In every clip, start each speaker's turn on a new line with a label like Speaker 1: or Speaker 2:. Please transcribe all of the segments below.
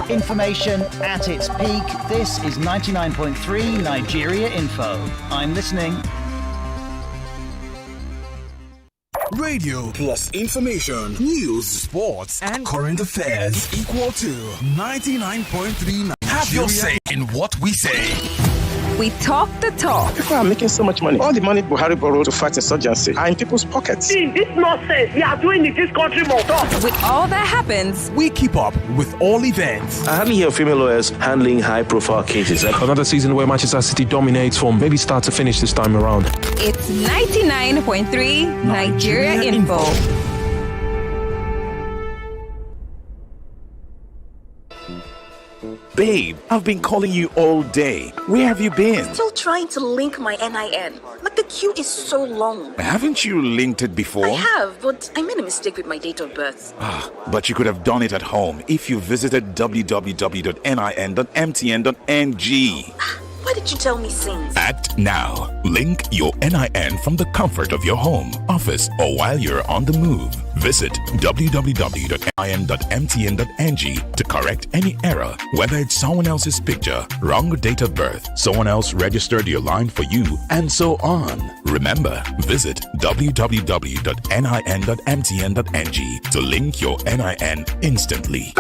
Speaker 1: Information at its peak. This is 99.3 Nigeria Info. I'm listening.
Speaker 2: Radio plus information, news, sports, and current affairs equal to 99.3 Nigeria. Have your say in what we say.
Speaker 3: We talk the talk.
Speaker 4: People are making so much money. All the money Buhari borrowed to fight insurgency are in people's pockets.
Speaker 5: See, this nonsense we are doing in this country must stop.
Speaker 3: With all that happens,
Speaker 2: we keep up with all events.
Speaker 6: I hardly hear female lawyers handling high-profile cases.
Speaker 7: Another season where Manchester City dominates from maybe start to finish this time around.
Speaker 3: It's 99.3 Nigeria Info.
Speaker 8: Babe, I've been calling you all day. Where have you been?
Speaker 9: Still trying to link my NIN. Like the queue is so long.
Speaker 8: Haven't you linked it before?
Speaker 9: I have, but I made a mistake with my date of birth.
Speaker 8: But you could have done it at home if you visited www.nin.mtn.ng.
Speaker 9: Why did you tell me since?
Speaker 8: Act now. Link your NIN from the comfort of your home, office, or while you're on the move. Visit www.nin.mtn.ng to correct any error, whether it's someone else's picture, wrong date of birth, someone else registered your line for you, and so on. Remember, visit www.nin.mtn.ng to link your NIN instantly.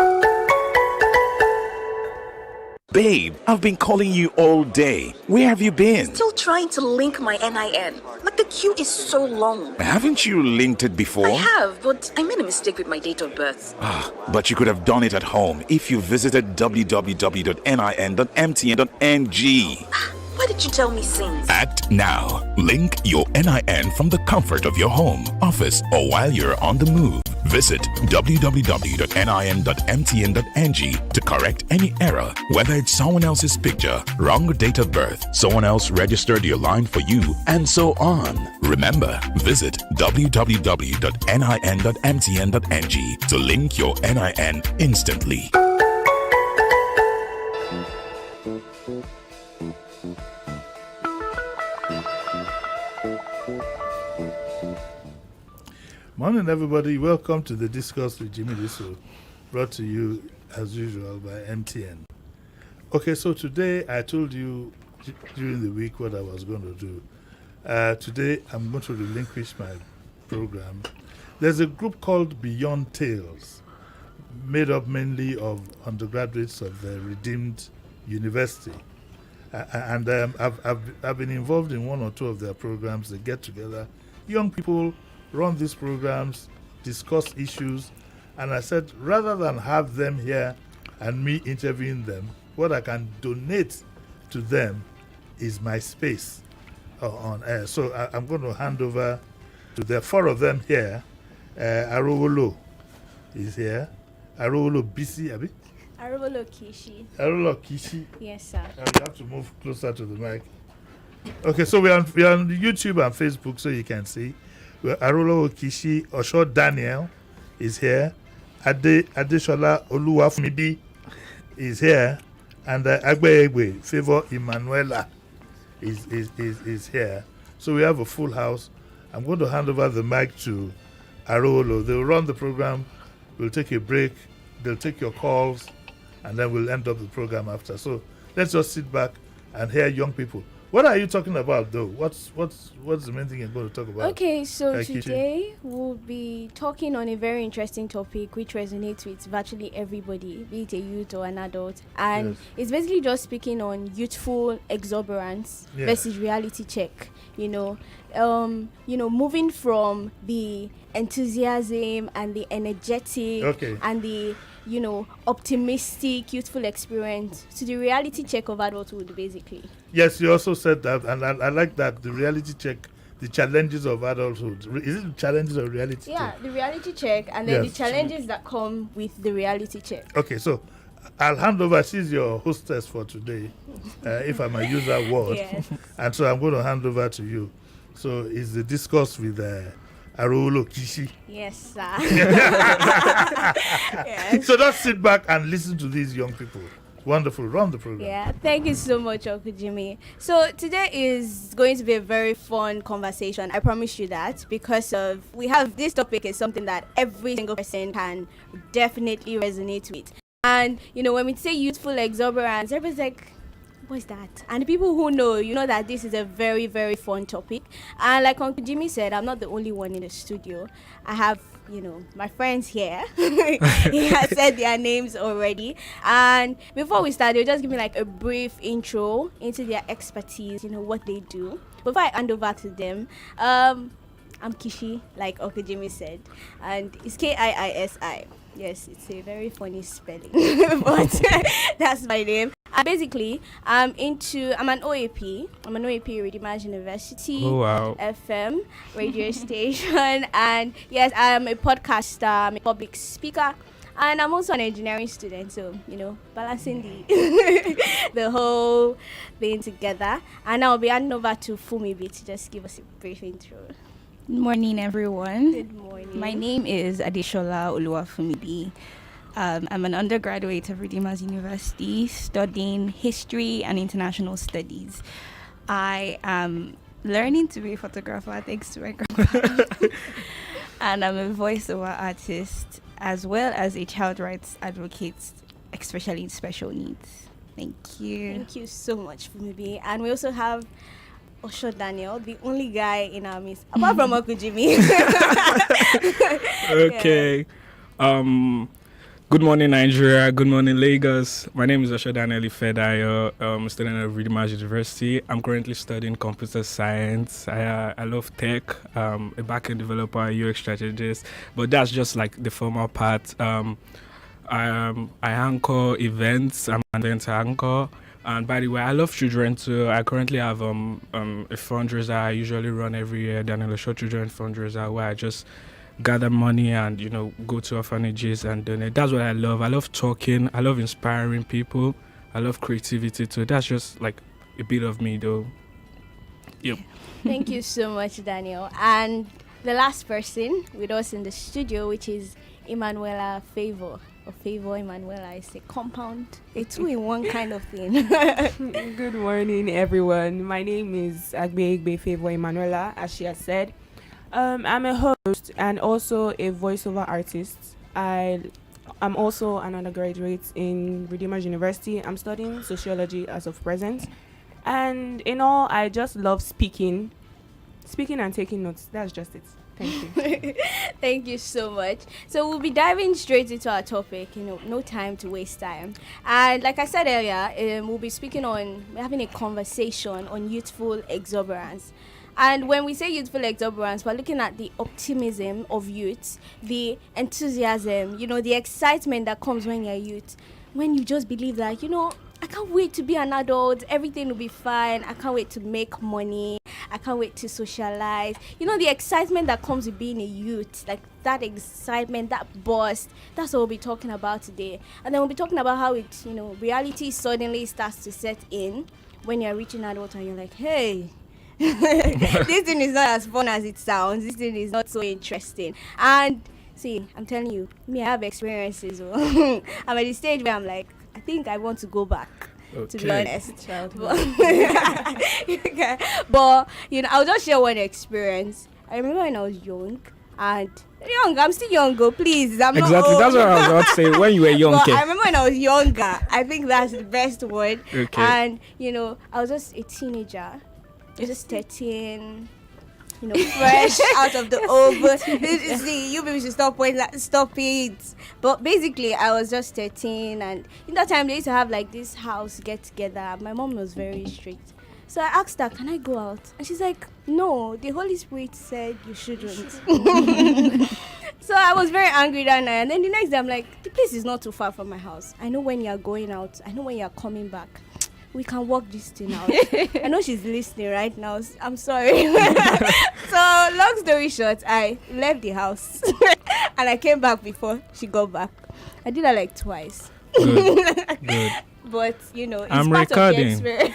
Speaker 8: Babe, I've been calling you all day. Where have you been?
Speaker 9: Still trying to link my NIN. Like the queue is so long.
Speaker 8: Haven't you linked it before?
Speaker 9: I have, but I made a mistake with my date of birth.
Speaker 8: But you could have done it at home if you visited www.nin.mtn.ng.
Speaker 9: Why did you tell me since?
Speaker 8: Act now. Link your NIN from the comfort of your home, office, or while you're on the move. Visit www.nin.mtn.ng to correct any error, whether it's someone else's picture, wrong date of birth, someone else registered your line for you, and so on. Remember, visit www.nin.mtn.ng to link your NIN instantly.
Speaker 10: Morning, everybody. Welcome to the Discourse with Jimi Disu, brought to you, as usual, by MTN. Okay, so today I told you during the week what I was going to do. Today I'm going to relinquish my program. There's a group called Beyond Tales, made up mainly of undergraduates of the Redeemed University. And I've been involved in one or two of their programs. They get together, young people, run these programs, discuss issues, and I said rather than have them here and me interviewing them, what I can donate to them is my space on air. So I'm going to hand over to the four of them here. Arowolo is here. Arowolo BC, Abi?
Speaker 11: Arowolo Kishi.
Speaker 10: Arowolo Kishi.
Speaker 11: Yes, sir.
Speaker 10: You have to move closer to the mic. Okay, so we're on YouTube and Facebook, so you can see. Arolo Kishi, Osho Daniel is here. Adeshola Oluwafmibi is here. And Agbe Favor Emanuela is here. So we have a full house. I'm going to hand over the mic to Arolo. They'll run the program. We'll take a break. They'll take your calls. And then we'll end up the program after. So let's just sit back and hear young people. What are you talking about, though? What's the main thing you're going to talk about?
Speaker 11: Okay, so today we'll be talking on a very interesting topic which resonates with virtually everybody, be it a youth or an adult. And it's basically just speaking on youthful exuberance versus reality check. You know, moving from the enthusiasm and the energetic and the optimistic youthful experience to the reality check of adulthood, basically.
Speaker 10: Yes, you also said that, and I like that, the reality check, the challenges of adulthood. Is it challenges of reality check?
Speaker 11: Yeah, the reality check, and then the challenges that come with the reality check.
Speaker 10: Okay, so I'll hand over. She's your hostess for today, if I might use that word.
Speaker 11: Yes.
Speaker 10: And so I'm going to hand over to you. So it's the discourse with Arolo Kishi.
Speaker 11: Yes, sir.
Speaker 10: Yes. So just sit back and listen to these young people. Wonderful. Run the program.
Speaker 11: Yeah, thank you so much, Uncle Jimmy. So today is going to be a very fun conversation. I promise you that, because we have this topic is something that every single person can definitely resonate with. And when we say youthful exuberance, everybody's like, what's that? And the people who know, that this is a very, very fun topic. And like Uncle Jimmy said, I'm not the only one in the studio. I have, my friends here. He has said their names already. And before we start, they'll just give me like a brief intro into their expertise, what they do. Before I hand over to them, I'm Kishi, like Uncle Jimmy said. And it's Kiisi. Yes, it's a very funny spelling, but that's my name. And basically, I'm an OAP. I'm an OAP Redeemer's University FM radio station. And yes, I'm a podcaster, I'm a public speaker, and I'm also an engineering student. So, balancing the whole thing together. And I'll be handing over to Fumibi to just give us a brief intro.
Speaker 12: Good morning, everyone.
Speaker 11: Good morning.
Speaker 12: My name is Adeshola Oluwafumibi. I'm an undergraduate of Redeemer's University studying history and international studies. I am learning to be a photographer thanks to my grandpa. And I'm a voiceover artist as well as a child rights advocate, especially in special needs. Thank you.
Speaker 11: Thank you so much, Fumibi. And we also have Osho Daniel, the only guy in our midst, apart from Uncle Jimmy.
Speaker 13: Okay. Good morning, Nigeria. Good morning, Lagos. My name is Osho Daniel Ifedayo. I'm a student at Redeemer's University. I'm currently studying computer science. I love tech. A backend developer, UX strategist. But that's just like the formal part. I anchor events. I'm an event anchor. And by the way, I love children too. I currently have a fundraiser I usually run every year, Daniel Osho Children Fundraiser, where I just gather money and, go to orphanages and donate. That's what I love. I love talking. I love inspiring people. I love creativity too. That's just like a bit of me though. Yep.
Speaker 11: Thank you so much, Daniel. And the last person with us in the studio, which is Emanuela Favor. Favor Emanuela is a compound, a two-in-one kind of thing.
Speaker 14: Good morning, everyone. My name is Agbe Favor Emanuela, as she has said. I'm a host and also a voiceover artist. I'm also an undergraduate in Redeemer's University. I'm studying sociology as of present. And in all, I just love speaking and taking notes. That's just it. Thank you.
Speaker 11: Thank you so much. So we'll be diving straight into our topic, no time to waste time. And like I said earlier, we'll be having a conversation on youthful exuberance. And when we say youthful exuberance, we're looking at the optimism of youth, the enthusiasm, the excitement that comes when you're youth, when you just believe that, I can't wait to be an adult, everything will be fine, I can't wait to make money, I can't wait to socialize. The excitement that comes with being a youth, like that excitement, that burst, that's what we'll be talking about today. And then we'll be talking about how reality suddenly starts to set in when you're reaching adult and you're like, hey, this thing is not as fun as it sounds. This thing is not so interesting. And see, I'm telling you, I have experiences. I'm at the stage where I'm like, I think I want to go back. To be honest, but I'll just share one experience. I remember when I was young, I'm still young, please. I'm
Speaker 13: exactly.
Speaker 11: Not old.
Speaker 13: That's what I was about to say. When you were young,
Speaker 11: I remember when I was younger. I think that's the best word.
Speaker 13: Okay.
Speaker 11: And I was just a teenager, just 13. Fresh out of the oven. See, you people should stop it. But basically, I was just 13, and in that time they used to have like this house get together. My mom was very strict, So I asked her, can I go out? And she's like, no, the Holy Spirit said you shouldn't. So I was very angry that night. And then the next day, I'm like, the place is not too far from my house. I know when you're going out. I know when you're coming back. We can work this thing out. I know she's listening right now. I'm sorry. So long story short, I left the house. And I came back before she got back. I did that like twice.
Speaker 13: Good.
Speaker 11: But, you know, it's
Speaker 13: I'm
Speaker 11: part
Speaker 13: recording.
Speaker 11: of the experience.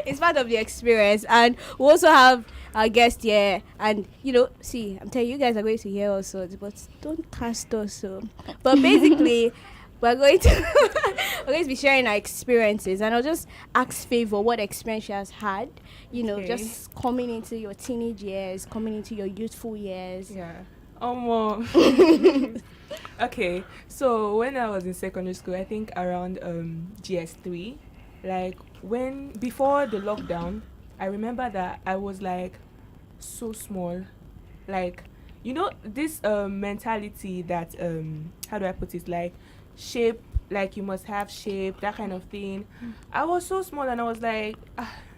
Speaker 11: It's part of the experience. And we also have our guest here. And, you know, see, I'm telling you, guys are going to hear all sorts, but don't cast us. So. But basically, we're going to be sharing our experiences. And I'll just ask Favor what experience she has had, you know, just coming into your teenage years, coming into your youthful years.
Speaker 14: Yeah. Okay, so when I was in secondary school, I think around GS3, like before the lockdown, I remember that I was like so small, like, you know, this mentality that how do I put it, like shape, like you must have shape, that kind of thing. I was so small and I was like,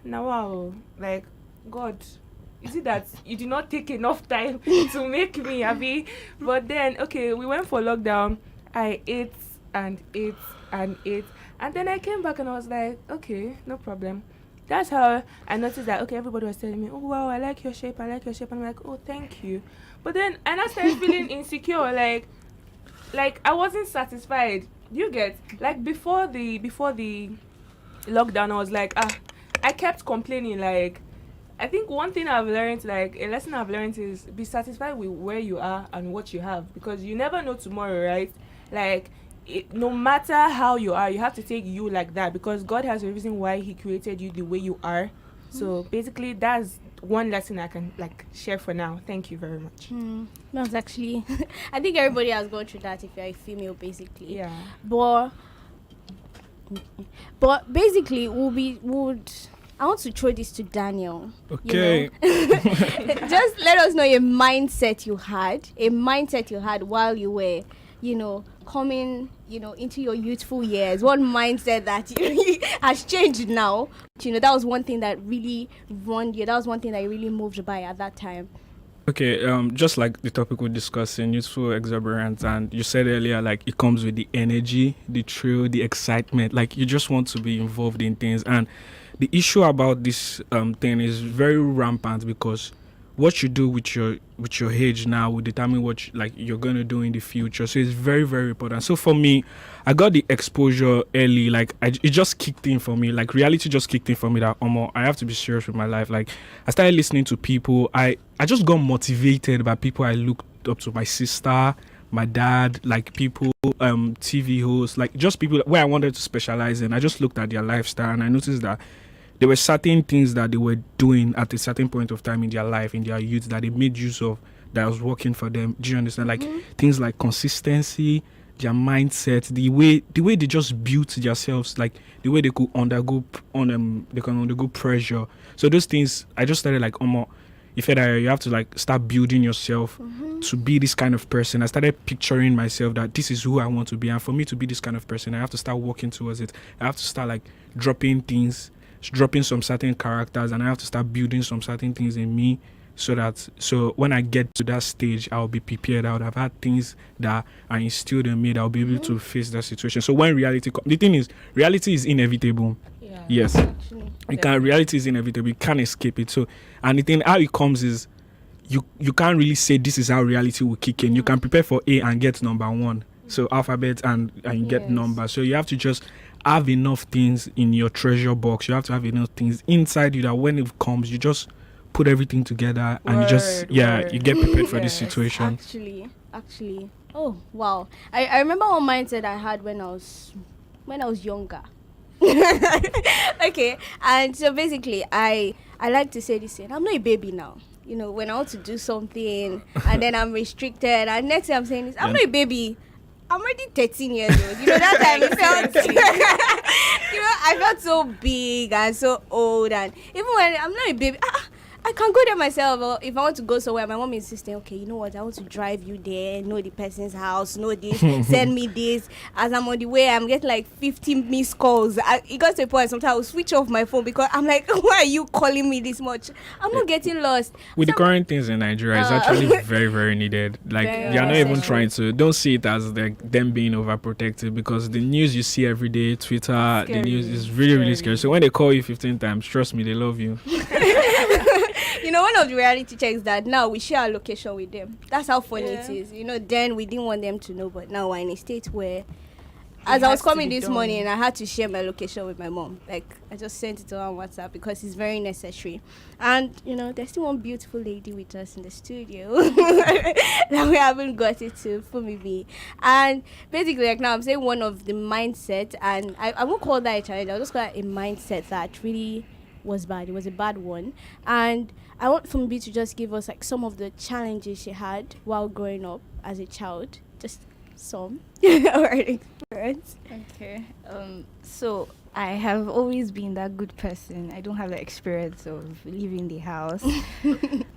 Speaker 14: now wow, like, God, is it that you did not take enough time to make me happy? But then, okay, we went for lockdown. I ate and ate and ate. And then I came back and I was like, okay, no problem. That's how I noticed that, okay, everybody was telling me, oh, wow, I like your shape. And I'm like, oh, thank you. But then I started feeling insecure. Like I wasn't satisfied. You get? Like, before the lockdown, I was like, I kept complaining, like, I think one thing I've learned, like a lesson I've learned, is be satisfied with where you are and what you have, because you never know tomorrow, right? Like, no matter how you are, you have to take you like that, because God has a reason why He created you the way you are. So basically, that's one lesson I can like share for now. Thank you very much.
Speaker 11: That's actually, I think everybody has gone through that if you're a female, basically.
Speaker 14: Yeah.
Speaker 11: But basically, I want to throw this to Daniel.
Speaker 13: Okay.
Speaker 11: You know? Just let us know a mindset you had while you were, you know, coming, you know, into your youthful years. One mindset that has changed now. You know, that was one thing that really won you. That was one thing that you really moved by at that time.
Speaker 13: Okay, just like the topic we're discussing, youthful exuberance, and you said earlier, like, it comes with the energy, the thrill, the excitement. Like, you just want to be involved in things. And the issue about this thing is very rampant, because what you do with your age now will determine what you're going to do in the future. So it's very, very important. So for me, I got the exposure early. Like, it just kicked in for me. Like, reality just kicked in for me that I have to be serious with my life. Like, I started listening to people. I just got motivated by people I looked up to. My sister, my dad, like people, TV hosts, like just people where I wanted to specialize in. I just looked at their lifestyle and I noticed that there were certain things that they were doing at a certain point of time in their life, in their youth, that they made use of, that was working for them. Do you understand? Like, things like consistency, their mindset, the way they just built themselves, like the way they could undergo pressure. So those things, I just started like, you have to like start building yourself to be this kind of person. I started picturing myself that this is who I want to be, and for me to be this kind of person, I have to start working towards it. I have to start like dropping some certain characters, and I have to start building some certain things in me, so when I get to that stage, I'll be prepared. I would have had things that are instilled in me that I'll be able to face that situation. So when reality comes, the thing is, reality is inevitable. Yeah. Yes. Reality is inevitable. You can't escape it. So, and the thing, how it comes is, you can't really say this is how reality will kick in. You can prepare for A and get number 1. So alphabet and get number. So you have to just have enough things in your treasure box. You have to have enough things inside you that when it comes, you just put everything together and you get prepared for this situation.
Speaker 11: Actually. Oh, wow. I remember one mindset I had when I was younger. Okay. And so basically, I like to say this thing. I'm not a baby now. You know, when I want to do something and then I'm restricted, and next thing I'm saying is, I'm not a baby. I'm already 13 years old. You know, that time it felt, I felt so big and so old. And even when I'm not a baby, I can go there myself. Or if I want to go somewhere, my mom is insisting, okay, you know what, I want to drive you there, know the person's house, know this, send me this. As I'm on the way, I'm getting like 15 missed calls. It got to a point, sometimes I will switch off my phone because I'm like, why are you calling me this much? I'm not getting lost.
Speaker 13: With the current things in Nigeria, it's actually very, very needed. Like, they are not even trying to, don't see it as them being overprotected, because the news you see every day, Twitter, the news is really, really scary. So when they call you 15 times, trust me, they love you.
Speaker 11: You know, one of the reality checks that now we share our location with them. That's how funny it is. You know, then we didn't want them to know, but now we're in a state where, as I was coming this morning, I had to share my location with my mom. Like, I just sent it to her on WhatsApp because it's very necessary. And, you know, there's still one beautiful lady with us in the studio that we haven't got it to, Fumibi. And basically, like now, I'm saying one of the mindset, and I won't call that a challenge, I'll just call it a mindset that really was bad. It was a bad one. And I want Fumibi to just give us like some of the challenges she had while growing up as a child. Just some or an experience.
Speaker 12: Okay. So I have always been that good person. I don't have the experience of leaving the house.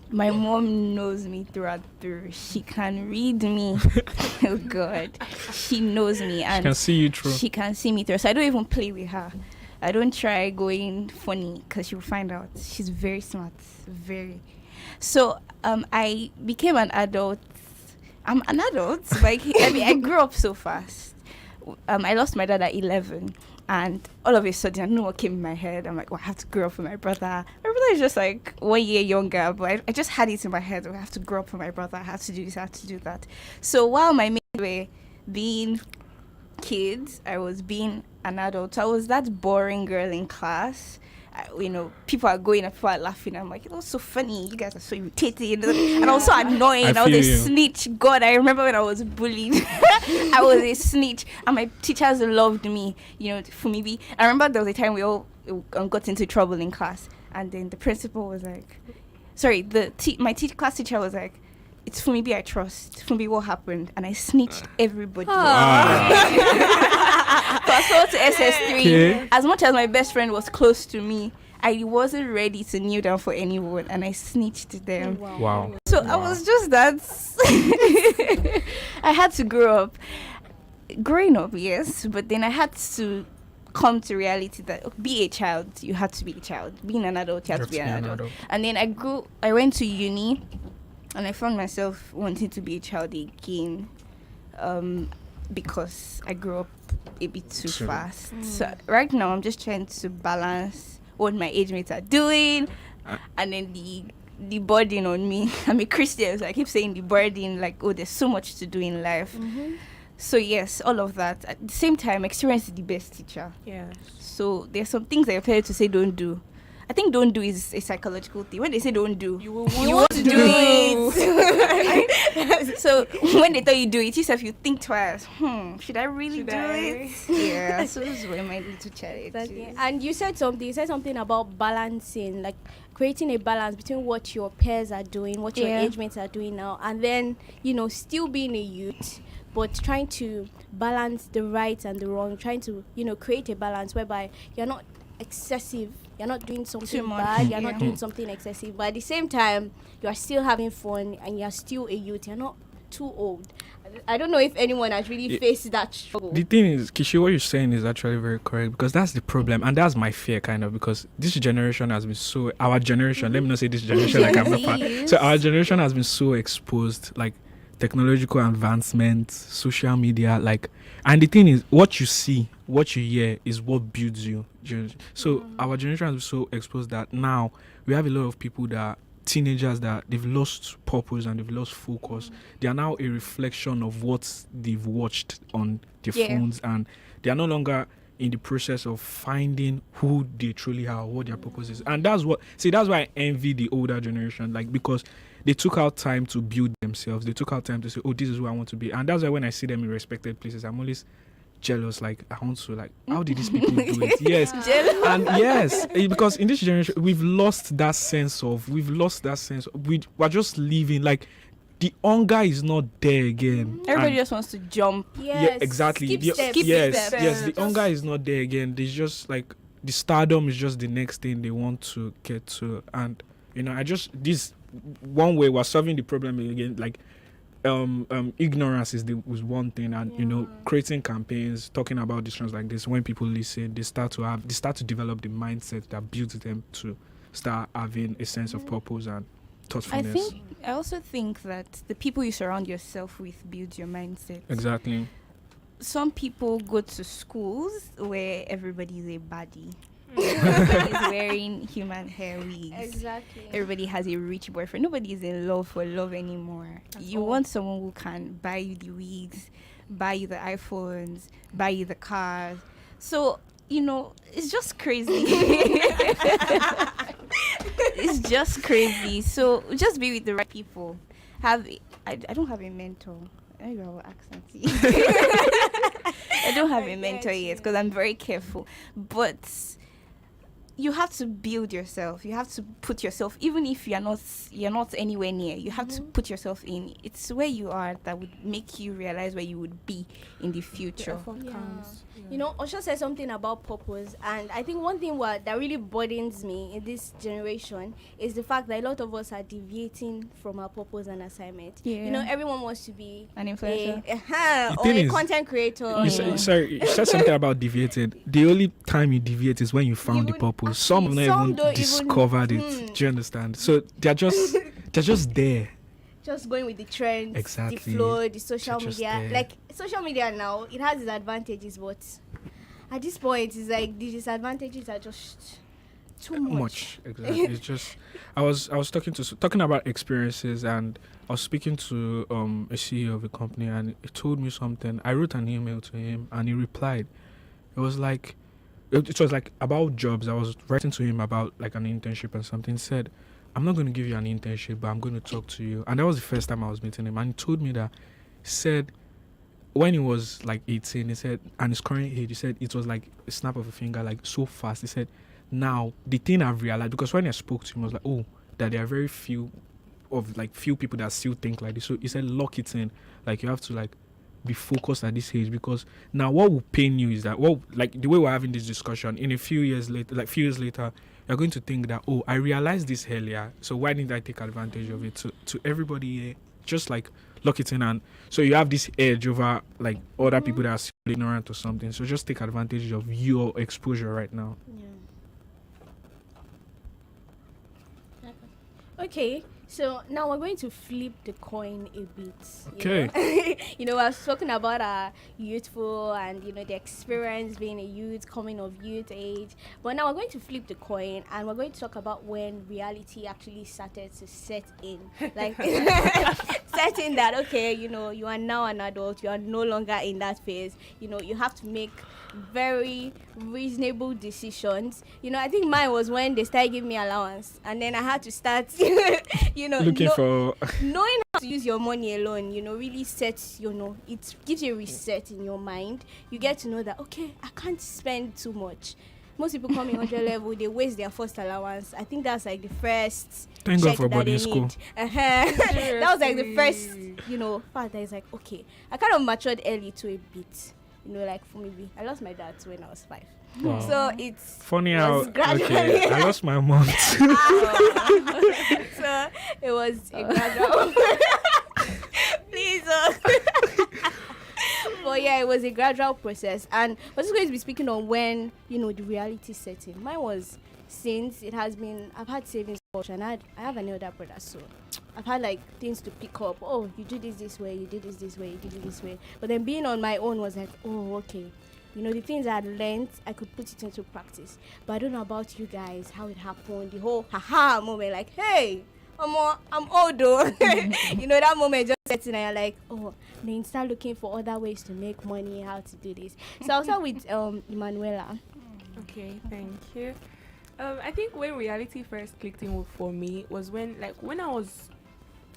Speaker 12: My mom knows me through and through. She can read me. Oh God, she knows me, and
Speaker 13: she can see you through.
Speaker 12: She can see me through. So I don't even play with her. I don't try going funny because she will find out. She's very smart, very. So I became an adult. I'm an adult. Like I grew up so fast. I lost my dad at 11, and all of a sudden I don't know what came in my head. I'm like, I have to grow up with my brother. My brother is just like 1 year younger, but I just had it in my head. I have to grow up with my brother. I have to do this. I have to do that. So while my mates were being kids, I was being an adult. I was that boring girl in class. People are going and people are laughing. I'm like, it was so funny. You guys are so irritating. And also annoying. I was a snitch. God, I remember when I was bullied. I was a snitch. And my teachers loved me, for me. I remember there was a time we all got into trouble in class. And then the principal was like, my class teacher was like, it's Fumibi I trust. Fumibi, what happened? And I snitched everybody. Fast forward to SS3. Okay. As much as my best friend was close to me, I wasn't ready to kneel down for anyone, and I snitched them.
Speaker 13: Wow.
Speaker 12: So I was just that. I had to grow up. Growing up, yes, but then I had to come to reality that be a child, you had to be a child. Being an adult, you had to be an adult. And then I went to uni. And I found myself wanting to be a child again because I grew up a bit too fast. So right now, I'm just trying to balance what my age mates are doing and then the burden on me. I'm a Christian, so I keep saying the burden, like, there's so much to do in life. Mm-hmm. So yes, all of that. At the same time, experience is the best teacher. Yeah. So there's some things that your parents will say don't do. I think don't do is a psychological thing. When they say don't do, you want to do it. So when they tell you do it, yourself you think twice. Should I really do it? Yeah. So this is where my little challenge is.
Speaker 11: And you said something about balancing, like creating a balance between what your peers are doing, what your age mates are doing now, and then still being a youth, but trying to balance the right and the wrong, trying to create a balance whereby you're not excessive. You're not doing something bad. You're not doing something excessive. But at the same time, you are still having fun and you're still a youth. You're not too old. I don't know if anyone has really faced that struggle.
Speaker 13: The thing is, Kishi, what you're saying is actually very correct, because that's the problem. And that's my fear, kind of, because this generation has been so... Our generation, let me not say this generation like I'm not part. So our generation has been so exposed, like technological advancements, social media, like... And the thing is, what you see, what you hear is what builds you. So our generation has been so exposed that now we have a lot of people that teenagers that they've lost purpose and they've lost focus. They are now a reflection of what they've watched on their phones, and they are no longer in the process of finding who they truly are, what their purpose is. And that's why I envy the older generation, like, because they took out time to build themselves. They took out time to say, this is who I want to be. And that's why when I see them in respected places, I'm always jealous. Like, I want to, like, how did these people do it? Yes. And yes, because in this generation, we've lost that sense. We're just living, like, the hunger is not there again.
Speaker 12: Everybody just wants to jump.
Speaker 11: Yes.
Speaker 13: Yeah, exactly.
Speaker 11: Skip steps.
Speaker 13: Yes. The hunger is not there again. There's just, like, the stardom is just the next thing they want to get to. And I just this one way we're solving the problem again, like ignorance was one thing, and creating campaigns, talking about decisions like this. When people listen, they start to develop the mindset that builds them to start having a sense of purpose and thoughtfulness.
Speaker 12: I also think that the people you surround yourself with builds your mindset.
Speaker 13: Exactly.
Speaker 12: Some people go to schools where everybody is a baddie. Everybody is wearing human hair wigs.
Speaker 11: Exactly.
Speaker 12: Everybody has a rich boyfriend. Nobody is in love for love anymore. You want someone who can buy you the wigs, buy you the iPhones, buy you the cars. So, it's just crazy. It's just crazy. So just be with the right people. I don't have a mentor. I will accent. I don't have a mentor yet because I'm very careful. But you have to build yourself. You have to put yourself, even if you're not anywhere near, you have to put yourself in. It's where you are that would make you realize where you would be in the future.
Speaker 11: Osho said something about purpose, and I think one thing that really burdens me in this generation is the fact that a lot of us are deviating from our purpose and assignment. Everyone wants to be
Speaker 12: an influencer
Speaker 11: or a content creator.
Speaker 13: You said something about deviating. The only time you deviate is when you found the purpose. Some have not even discovered it. Do you understand? So they're just there.
Speaker 11: Just going with the trends,
Speaker 13: exactly.
Speaker 11: The flow, the social media. There. Like social media now, it has its advantages, but at this point, it's like the disadvantages are just too much.
Speaker 13: Exactly. It's just I was talking about experiences, and I was speaking to a CEO of a company, and he told me something. I wrote an email to him, and he replied. It was like about jobs. I was writing to him about like an internship and something. He said, I'm not going to give you an internship, but I'm going to talk to you. And that was the first time I was meeting him. And he told me that, he said, when he was like 18, he said, and his current age, he said it was like a snap of a finger, like so fast. He said, now the thing I've realized, because when I spoke to him, I was like, that there are very few people that still think like this. So he said, lock it in. Like you have to like be focused at this age, because now what will pain you is that, like the way we're having this discussion, in a few years later, you're going to think that, I realized this earlier, so why didn't I take advantage of it? To everybody here, just like lock it in, and so you have this edge over like other people that are still ignorant or something. So just take advantage of your exposure right now.
Speaker 11: Yeah. Okay. So now we're going to flip the coin a bit.
Speaker 13: Okay.
Speaker 11: I was talking about our youthful and the experience being a youth, coming of youth age. But now we're going to flip the coin, and we're going to talk about when reality actually started to set in. Like set in that you are now an adult, you are no longer in that phase. You have to make very reasonable decisions. I think mine was when they started giving me allowance, and then I had to start
Speaker 13: looking for
Speaker 11: knowing how to use your money alone, really sets, it gives you a reset in your mind. You get to know that, okay, I can't spend too much. Most people come in 100 level, they waste their first allowance. I think that's like the first
Speaker 13: thank God for
Speaker 11: that
Speaker 13: boarding
Speaker 11: they
Speaker 13: school.
Speaker 11: Need. That was like the first, part that is like, okay, I kind of matured early to a bit. Like for me, I lost my dad when I was 5.
Speaker 13: Wow.
Speaker 11: So it's
Speaker 13: funny how I lost my mom too.
Speaker 11: So it was a gradual. Please. But yeah, it was a gradual process, and we're just going to be speaking on when the reality set in. Mine was since it has been. I've had savings, and I have an older brother, so I've had like things to pick up. Oh, you do this way, you did this way, you did it this way. But then being on my own was like, oh, okay. The things I had learned, I could put it into practice. But I don't know about you guys, how it happened, the whole haha moment, like, hey, I'm old though. That moment just sets in and you're like, then start looking for other ways to make money, how to do this. So I'll start with Emanuela.
Speaker 14: Okay, thank you. I think when reality first clicked in for me was when I was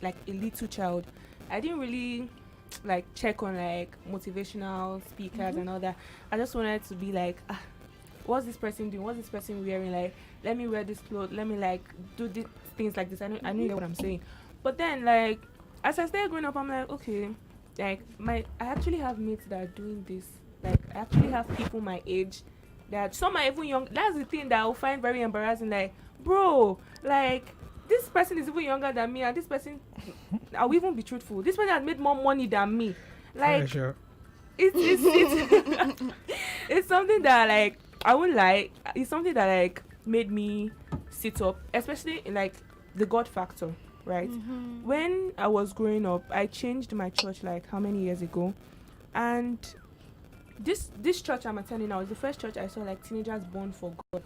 Speaker 14: like a little child. I didn't really check on motivational speakers and all that. I just wanted to be like, what's this person doing? What's this person wearing? Let me wear this clothes. Let me do these things like this. I know you get what I'm saying. But then as I started growing up, I'm like, okay, I actually have mates that are doing this. I actually have people my age that some are even young. That's the thing that I will find very embarrassing. Bro, this person is even younger than me, and this person, I'll even be truthful. This person has made more money than me. Like,
Speaker 13: Sure.
Speaker 14: it's it's something that, like, I won't lie. It's something that, like, made me sit up, especially in, like, the God factor, right? When I was growing up, I changed my church, like, how many years ago? And this church I'm attending now is the first church I saw, like, teenagers born for God.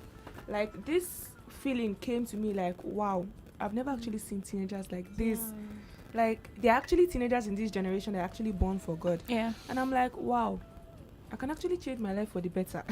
Speaker 14: Like, this feeling came to me like, wow, I've never actually seen teenagers like this. Like, they're actually teenagers in this generation. They're actually born for God.
Speaker 12: Yeah.
Speaker 14: And I'm like, wow, I can actually change my life for the better.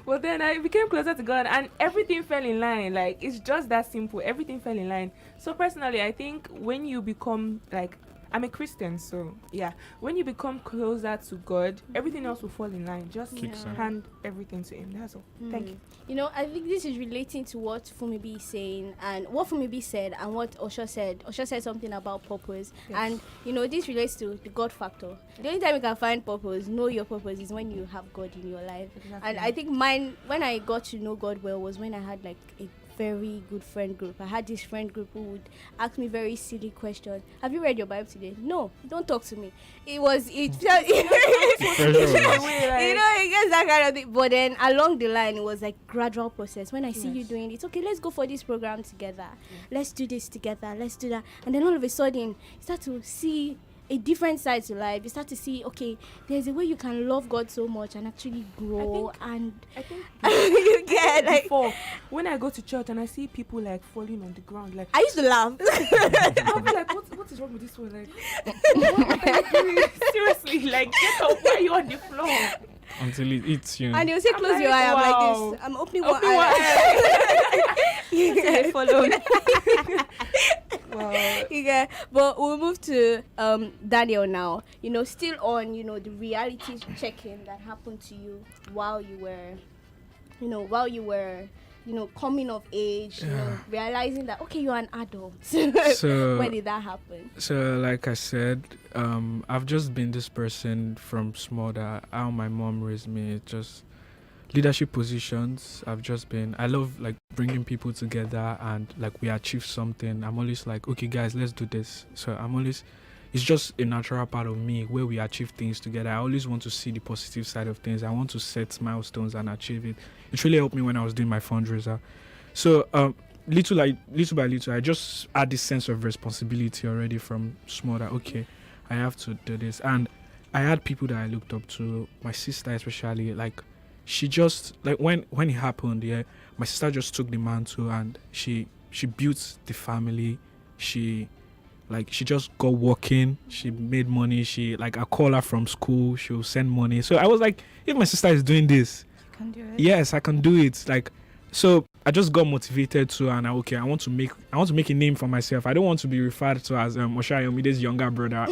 Speaker 14: But then I became closer to God, and everything fell in line. Like, it's just that simple. Everything fell in line. So personally, I think when you become, like, I'm a Christian, so yeah. When you become closer to God, everything else will fall in line. Just hand everything to Him. That's all. Thank you.
Speaker 11: You know, I think this is relating to what Fumibi is saying, and what Fumibi said, and what Osho said. Osho said something about purpose, and you know, this relates to the God factor. The only time you can find purpose, know your purpose, is when you have God in your life.
Speaker 14: Exactly.
Speaker 11: And I think mine, when I got to know God well, was when I had like a very good friend group. I had this friend group who would ask me very silly questions. Have you read your Bible today? No, don't talk to me. It felt you know, it gets that kind of thing. But then along the line, it was like gradual process. When I see you doing it, okay, let's go for this program together. Let's do this together. Let's do that. And then all of a sudden, you start to see a different side to life. You start to see, okay, there's a way you can love God so much and actually grow. I think you get like,
Speaker 14: before, when I go to church and I see people like falling on the ground, like,
Speaker 11: I used to laugh.
Speaker 14: I'll be like, what is wrong with this one? Like, what are you doing? Seriously, like, get up, why are you on the floor?
Speaker 13: Until it eats you.
Speaker 11: And they'll say, close your eye. I'm like this. I'm opening one eye.
Speaker 12: You follow.
Speaker 11: Wow. Yeah, but we'll move to Daniel now. You know, still on, you know, the reality check-in that happened to you while you were coming of age, you know, realizing that, okay, you're an adult.
Speaker 13: So
Speaker 11: when did that happen?
Speaker 13: So, like I said, I've just been this person from small, that how my mom raised me. Just leadership positions. I love like bringing people together, and like we achieve something. I'm always like, okay guys, let's do this. So it's just a natural part of me where we achieve things together. I always want to see the positive side of things. I want to set milestones and achieve it. It really helped me when I was doing my fundraiser. So little by little, I just had this sense of responsibility already from small, that okay, I have to do this. And I had people that I looked up to, my sister especially. Like, she just, like, when it happened, my sister just took the mantle and she built the family. She just got working. She made money. I call her from school. She'll send money. So I was like, if my sister is doing this,
Speaker 12: you can do it.
Speaker 13: Yes, I can do it. Like, so I just got motivated to, and I want to make a name for myself. I don't want to be referred to as Osho Ayomide's younger brother.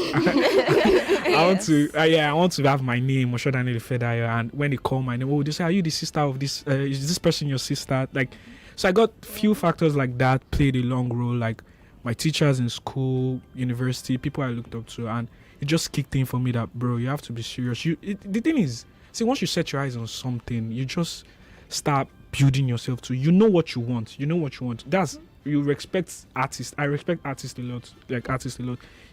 Speaker 13: I want to have my name, Osho Daniel Fedayo. And when they call my name, they say, are you the sister of this? Is this person your sister? Like, so I got few factors like that played a long role. Like, my teachers in school, university, people I looked up to, and it just kicked in for me that, bro, you have to be serious. The thing is, see, once you set your eyes on something, you just start building yourself to, you know what you want. That's, you respect artists. I respect artists a lot.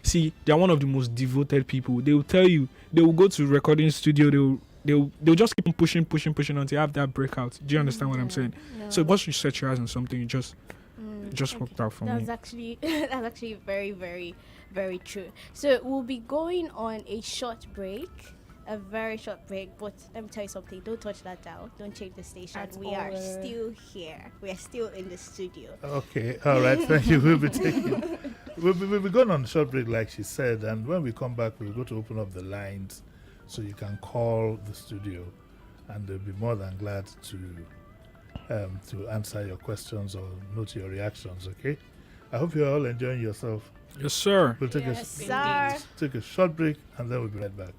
Speaker 13: See, they're one of the most devoted people. They will tell you, they will go to recording studio, they'll just keep pushing until you have that breakout. Do you understand what I'm saying?
Speaker 11: Yeah.
Speaker 13: So once you set your eyes on something, you just worked out for me.
Speaker 11: That's actually very, very, very true. So we'll be going on a short break. A very short break, but let me tell you something. Don't touch that dial. Don't change the station. We are still here. We are still in the studio.
Speaker 10: Okay, all right. Thank you. We'll be going on a short break, like she said, and when we come back, we'll go to open up the lines so you can call the studio, and they'll be more than glad to answer your questions or note your reactions. Okay. I hope you're all enjoying yourself.
Speaker 13: Yes, sir.
Speaker 10: We'll take take a short break, and then we'll be right back.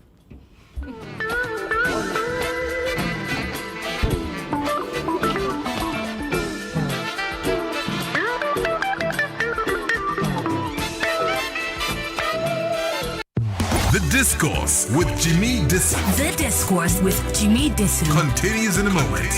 Speaker 2: The Discourse with Jimi Disu.
Speaker 9: The Discourse with Jimi Disu
Speaker 2: Continues in a moment.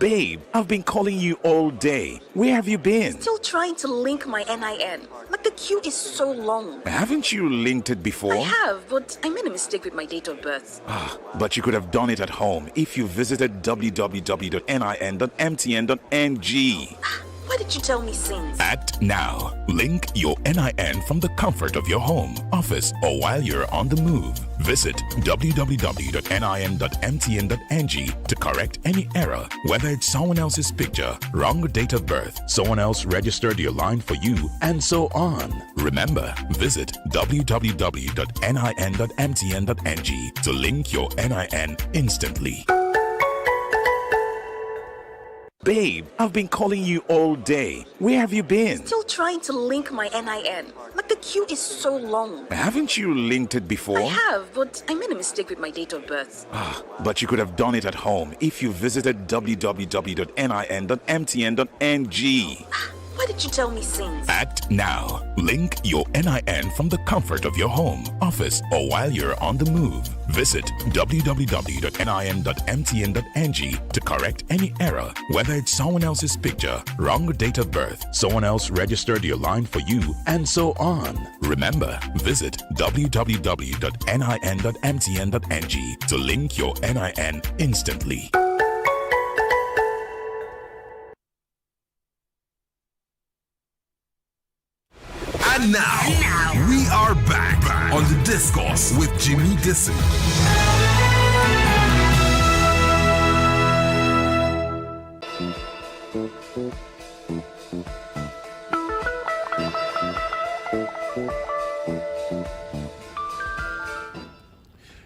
Speaker 8: Babe, I've been calling you all day. Where have you been?
Speaker 9: Still trying to link my NIN. Like the queue is so long.
Speaker 8: Haven't you linked it before?
Speaker 9: I have, but I made a mistake with my date of birth.
Speaker 8: But you could have done it at home if you visited www.nin.mtn.ng.
Speaker 9: Why did you tell me since?
Speaker 8: Act now. Link your NIN from the comfort of your home, office, or while you're on the move. Visit www.nin.mtn.ng to correct any error, whether it's someone else's picture, wrong date of birth, someone else registered your line for you, and so on. Remember, visit www.nin.mtn.ng to link your NIN instantly. Babe, I've been calling you all day. Where have you been?
Speaker 9: Still trying to link my NIN. Like the queue is so long.
Speaker 8: Haven't you linked it before?
Speaker 9: I have, but I made a mistake with my date of birth.
Speaker 8: But you could have done it at home if you visited www.nin.mtn.ng.
Speaker 9: Why did you tell me since?
Speaker 8: Act now. Link your NIN from the comfort of your home, office, or while you're on the move. Visit www.nin.mtn.ng to correct any error, whether it's someone else's picture, wrong date of birth, someone else registered your line for you, and so on. Remember, visit www.nin.mtn.ng to link your NIN instantly.
Speaker 2: And now, we are back on the Discourse with Jimi Disu.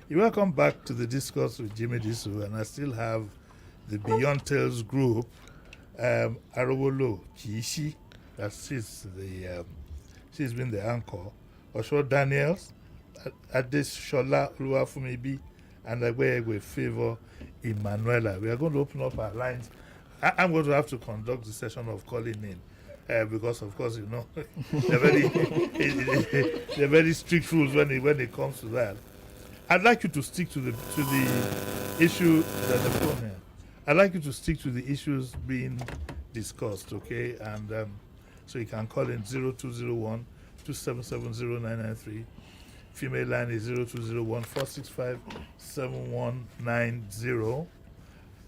Speaker 10: You're welcome back to the Discourse with Jimi Disu, and I still have the Beyond Tales group, Arowolo Kishi, she's been the anchor, Osho Daniels, Adeshola Oluwafumibi, and Agwegwe Favor Emanuela. We are going to open up our lines. I'm going to have to conduct the session of calling in. Because of course, you know, they're very strict rules when it comes to that. I'd like you to stick to the issue that the phone here. I'd like you to stick to the issues being discussed, okay? And so you can call in 0201 2770993. Female line is 0201 465 7190.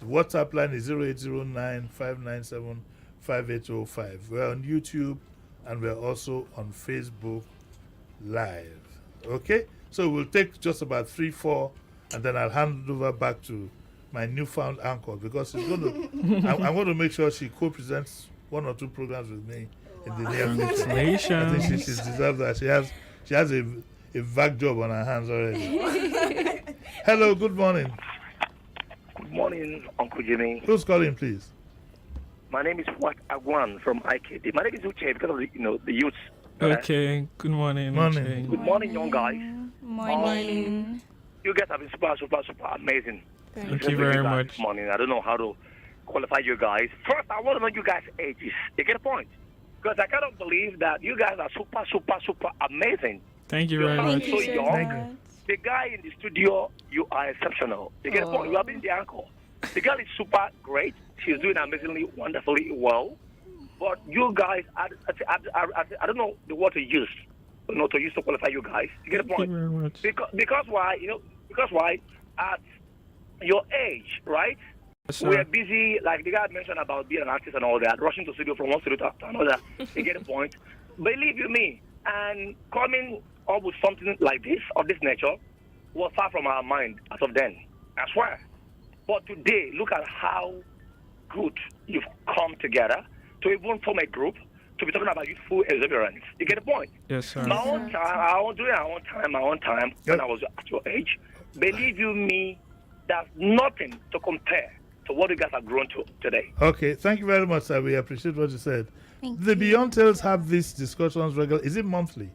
Speaker 10: The WhatsApp line is 0809 597 5805. We're on YouTube and we're also on Facebook Live. Okay? So we'll take just about 3-4 and then I'll hand it over back to my newfound anchor because she's going to I'm going to make sure she co-presents 1 or 2 programs with me in the near future. I think she deserves that. She has a vague job on her hands already. Hello, good morning.
Speaker 5: Good morning, Uncle Jimmy.
Speaker 10: Who's calling, please?
Speaker 5: My name is Wat Agwan from IKD. My name is Uche because of the youth.
Speaker 13: Okay, good morning.
Speaker 10: Morning.
Speaker 5: Good morning, young guys.
Speaker 12: Morning.
Speaker 5: You guys have been super amazing.
Speaker 13: Thank you very much.
Speaker 5: This morning. I don't know how to qualify you guys. First, I want to know you guys' ages. You get a point? Because I cannot believe that you guys are super amazing.
Speaker 13: Thank you very much.
Speaker 5: So young. The guy in the studio, you are exceptional. You get a point? You have been the anchor. The girl is super great. She's doing amazingly, wonderfully well. But you guys, I don't know the word to use, to qualify you guys. You get a point?
Speaker 13: Thank you very much.
Speaker 5: Because why? Because why? At your age, right?
Speaker 13: Yes,
Speaker 5: we're busy, like the guy mentioned about being an artist and all that, rushing to studio from one studio to another. You get a point? Believe you me, and coming up with something like this, of this nature, was far from our mind as of then. I swear. But today, look at how good you've come together to even form a group to be talking about youthful exuberance. You get the point?
Speaker 13: Yes, sir.
Speaker 5: My own time, when I was at your age, believe you me, there's nothing to compare to what you guys have grown to today.
Speaker 10: Okay, thank you very much, sir. We appreciate what you said. The Beyond Tales have these discussions regularly. Is it monthly?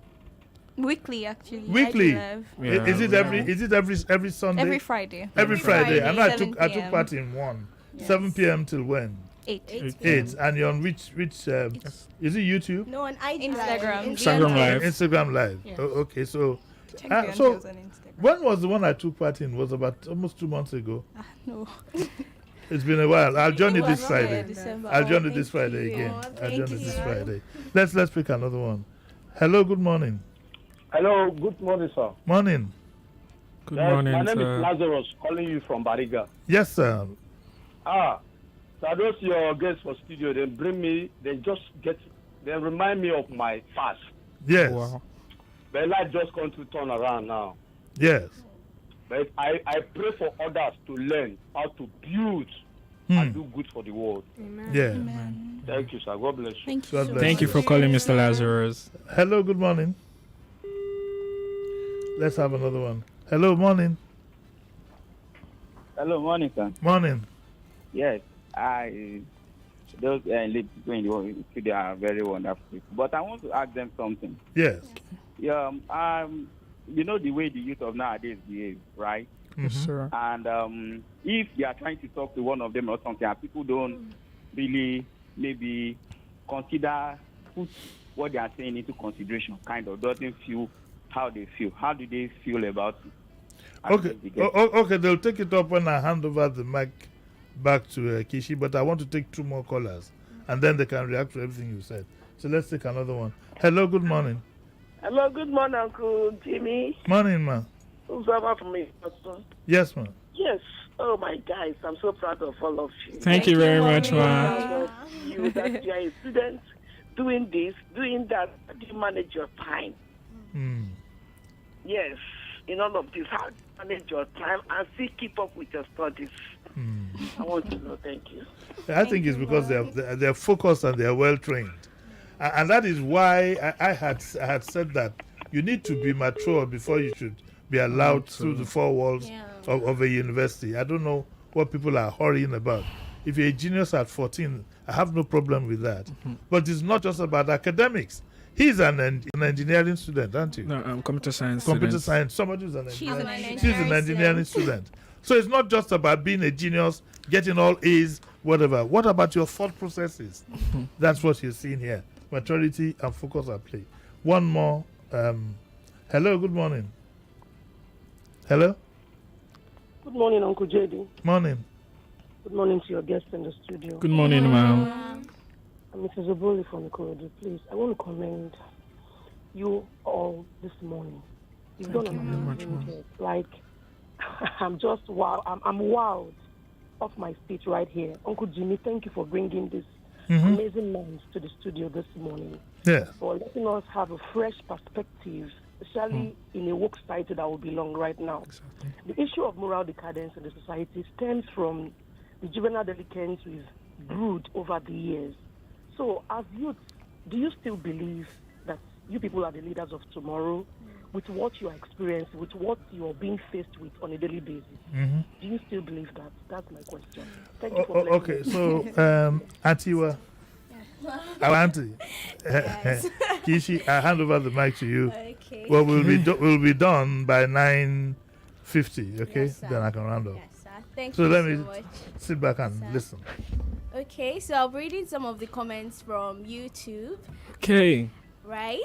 Speaker 12: Weekly, actually.
Speaker 10: Weekly. Is it every Sunday?
Speaker 12: Every Friday.
Speaker 10: Every Friday. And I
Speaker 12: 7
Speaker 10: took part in one. Yes. 7 p.m. till when?
Speaker 12: 8.
Speaker 10: And you're on which is it YouTube?
Speaker 11: No, on
Speaker 10: Instagram Live.
Speaker 12: Yes.
Speaker 10: Okay, so
Speaker 12: so
Speaker 10: when was the one I took part in? Was about almost 2 months ago.
Speaker 12: No.
Speaker 10: It's been a while. I'll join you this
Speaker 11: Yeah,
Speaker 10: Friday.
Speaker 11: December.
Speaker 10: I'll join you
Speaker 11: Thank
Speaker 10: this Friday
Speaker 11: you.
Speaker 10: again.
Speaker 11: Oh,
Speaker 10: I'll
Speaker 11: thank
Speaker 10: join you this
Speaker 11: you.
Speaker 10: Friday. Let's pick another one. Hello, good morning.
Speaker 15: Hello, good morning, sir.
Speaker 10: Morning.
Speaker 13: Good
Speaker 15: Yes,
Speaker 13: morning,
Speaker 15: my name
Speaker 13: sir.
Speaker 15: is Lazarus, calling you from Bariga.
Speaker 10: Yes, sir.
Speaker 15: So those your guests for studio, they remind me of my past.
Speaker 10: Yes.
Speaker 13: Wow.
Speaker 15: But life just going to turn around now.
Speaker 10: Yes.
Speaker 15: But I pray for others to learn how to build and do good for the world.
Speaker 14: Amen.
Speaker 10: Yeah.
Speaker 14: Amen.
Speaker 15: Thank you, sir. God bless you.
Speaker 11: Thank
Speaker 10: God bless
Speaker 13: Thank you for calling, Mr. Lazarus.
Speaker 10: Hello, good morning. Let's have another one. Hello, morning.
Speaker 16: Hello, morning, sir.
Speaker 10: Morning.
Speaker 16: Yes, those people in the studio are very wonderful people. But I want to ask them something.
Speaker 10: Yes.
Speaker 16: Yeah, you know the way the youth of nowadays behave, right?
Speaker 13: Yes, sir.
Speaker 16: And if you are trying to talk to one of them or something, and people don't really maybe put what they are saying into consideration, kind of doesn't feel how they feel. How do they feel about it?
Speaker 10: Okay, they'll take it up when I hand over the mic back to Kishi, but I want to take 2 more callers, and then they can react to everything you said. So let's take another one. Hello, good morning.
Speaker 17: Hello, good morning, Uncle Jimmy.
Speaker 10: Morning, ma.
Speaker 17: Who's over for me?
Speaker 10: Yes, ma.
Speaker 17: Yes. Oh, my guys, I'm so proud of all of you.
Speaker 13: Thank you very much, ma.
Speaker 17: Proud of you that you are a student doing this, doing that. How do you manage your time? Yes, in all of this, how do you manage your time and still keep up with your studies? I want to know. Thank you.
Speaker 10: I think it's because they're focused and they're well trained, and that is why I had said that you need to be mature before you should be allowed through the 4 walls of a university. I don't know what people are hurrying about. If you're a genius at 14, I have no problem with that. But it's not just about academics. He's an engineering student, aren't you?
Speaker 13: No, I'm computer science.
Speaker 10: Computer
Speaker 13: student.
Speaker 10: science. Somebody who's an engineering. She's an engineering student. So it's not just about being a genius, getting all A's, whatever. What about your thought processes? That's what you're seeing here. Maturity and focus at play. One more. Hello, good morning. Hello?
Speaker 17: Good morning, Uncle JD.
Speaker 10: Morning.
Speaker 17: Good morning to your guests in the studio.
Speaker 13: Good morning, ma'am.
Speaker 17: I'm Mrs. Oboli from the corridor. Please, I want to commend you all this morning. You've done an amazing job. Like, I'm just wow. I'm wowed off my feet right here. Uncle Jimmy, thank you for bringing this amazing minds to the studio this morning.
Speaker 10: Yes.
Speaker 17: For letting us have a fresh perspective, especially in a work society that will belong right now.
Speaker 13: Exactly.
Speaker 17: The issue of moral decadence in the society stems from the juvenile delinquents we've brewed over the years. So, as youth, do you still believe that you people are the leaders of tomorrow with what you are experiencing, with what you are being faced with on a daily basis? Do you still believe that? That's my question. Thank you for
Speaker 10: okay, so, Antiwa, our auntie, Kishi, I hand over the mic to you.
Speaker 11: Okay.
Speaker 10: Well, we'll be done by 9:50, okay?
Speaker 11: Yes, sir.
Speaker 10: Then I can round up.
Speaker 11: Yes, sir. Thank
Speaker 10: So
Speaker 11: you
Speaker 10: let
Speaker 11: so
Speaker 10: me
Speaker 11: much.
Speaker 10: sit back and listen.
Speaker 11: Okay, so I'll be reading some of the comments from YouTube.
Speaker 13: Okay.
Speaker 11: Right?